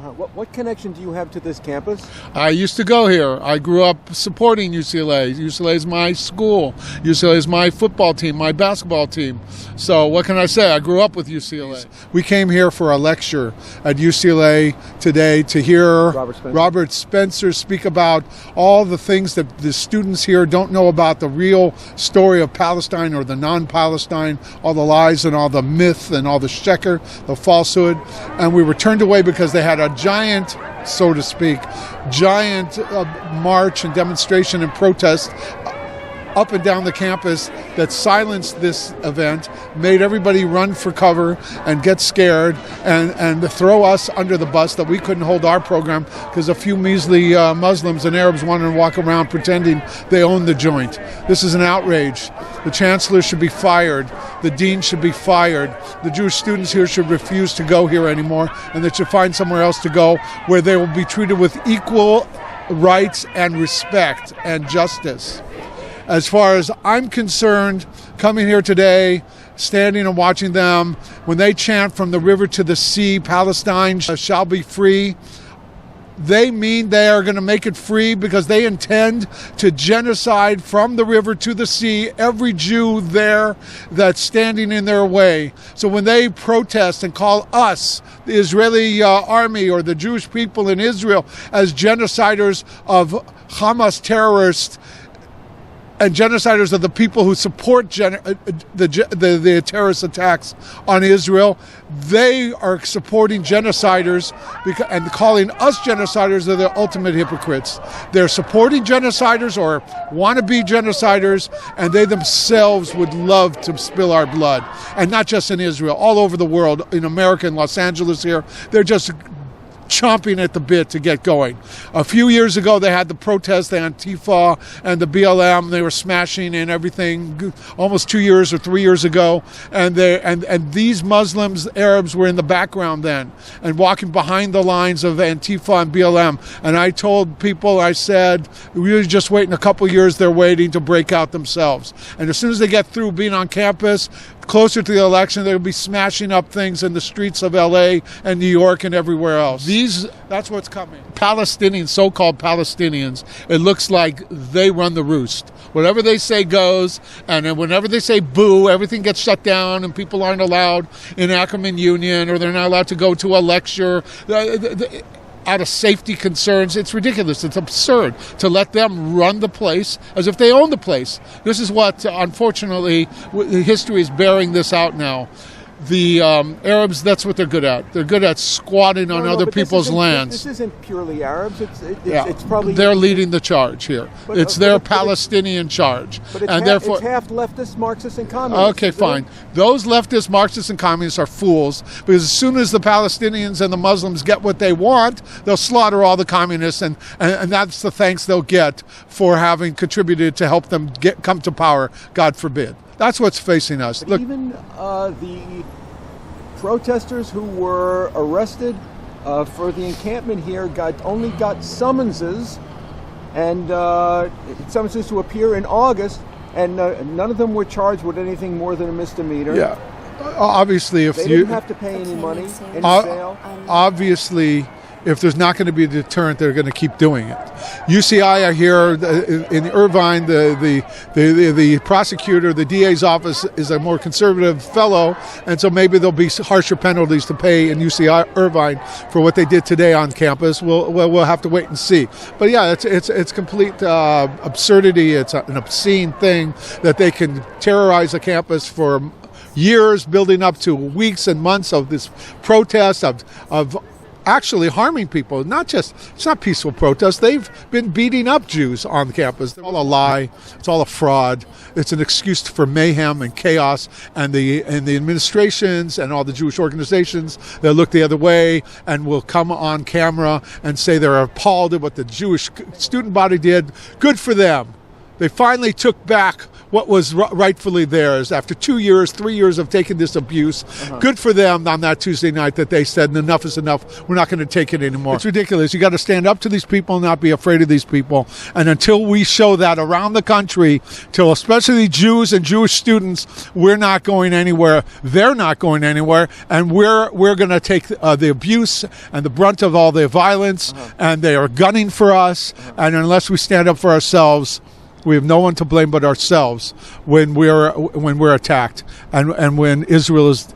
What connection do you have to this campus? I used to go here. I grew up supporting UCLA. UCLA is my school. UCLA is my football team, my basketball team. So what can I say? I grew up with UCLA. We came here for a lecture at UCLA today to hear Robert Spencer speak about all the things that the students here don't know about the real story of Palestine or the non-Palestine, all the lies and all the myth and all the sheker, the falsehood. And we were turned away because they had a giant, so to speak, march and demonstration and protest up and down the campus that silenced this event, made everybody run for cover and get scared and throw us under the bus that we couldn't hold our program because a few measly Muslims and Arabs wanted to walk around pretending they owned the joint. This is an outrage. The chancellor should be fired. The dean should be fired. The Jewish students here should refuse to go here anymore, and they should find somewhere else to go where they will be treated with equal rights and respect and justice. As far as I'm concerned, coming here today, standing and watching them, when they chant from the river to the sea, Palestine shall be free, they mean they are going to make it free because they intend to genocide from the river to the sea every Jew there that's standing in their way. So when they protest and call us, the Israeli army or the Jewish people in Israel, as genociders of Hamas terrorists, and genociders of the people who support the terrorist attacks on Israel, they are supporting genociders and calling us genociders. Are the ultimate hypocrites. They're supporting genociders or want to be genociders, and they themselves would love to spill our blood. And not just in Israel, all over the world, in America, in Los Angeles here, they're just chomping at the bit to get going. A few years ago, they had the protest, the Antifa and the BLM. They were smashing and everything. Almost 2 years or 3 years ago, and these Muslims, Arabs, were in the background then and walking behind the lines of Antifa and BLM. And I told people, I said, we're just waiting a couple years. They're waiting to break out themselves. And as soon as they get through being on campus, closer to the election, they'll be smashing up things in the streets of LA and New York and everywhere else. That's what's coming. Palestinians, so-called Palestinians, it looks like they run the roost. Whatever they say goes, and then whenever they say boo, everything gets shut down and people aren't allowed in Ackerman Union, or they're not allowed to go to a lecture out of safety concerns. It's ridiculous. It's absurd to let them run the place as if they own the place. This is what, unfortunately, history is bearing this out now. The Arabs, that's what they're good at. They're good at squatting on other people's lands. This isn't purely Arabs. It's probably... They're leading the charge here. It's their Palestinian charge. But it's half leftist, Marxists, and communists. Okay, fine. Those leftist, Marxists, and communists are fools, because as soon as the Palestinians and the Muslims get what they want, they'll slaughter all the communists, and that's the thanks they'll get for having contributed to help them come to power, God forbid. That's what's facing us. Look, even the protesters who were arrested for the encampment here only got summonses and summonses to appear in August, and none of them were charged with anything more than a misdemeanor. Yeah, obviously, if they didn't have to pay any money, any bail. Obviously, if there's not going to be a deterrent, they're going to keep doing it. UCI, I hear in Irvine, the prosecutor, the DA's office is a more conservative fellow, and so maybe there'll be harsher penalties to pay in UCI Irvine for what they did today on campus. We'll have to wait and see. But yeah, it's complete absurdity. It's an obscene thing that they can terrorize a campus for years, building up to weeks and months of this protest of actually harming people. It's not peaceful protest. They've been beating up Jews on campus. It's all a lie. It's all a fraud. It's an excuse for mayhem and chaos. And the administrations and all the Jewish organizations, they'll look the other way and will come on camera and say they're appalled at what the Jewish student body did. Good for them. They finally took back what was rightfully theirs after 2 years, 3 years of taking this abuse. Good for them on that Tuesday night that they said, enough is enough. We're not going to take it anymore. It's ridiculous. You got to stand up to these people and not be afraid of these people. And until we show that around the country, till especially Jews and Jewish students, we're not going anywhere. They're not going anywhere. And we're going to take the abuse and the brunt of all the violence. And they are gunning for us. And unless we stand up for ourselves, we have no one to blame but ourselves when we're attacked and when Israel is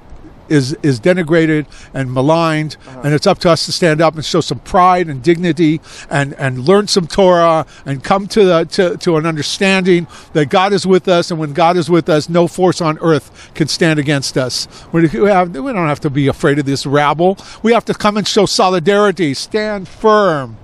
denigrated and maligned, and it's up to us to stand up and show some pride and dignity and learn some Torah and come to an understanding that God is with us, and when God is with us, no force on earth can stand against us. We don't have to be afraid of this rabble. We have to come and show solidarity, stand firm.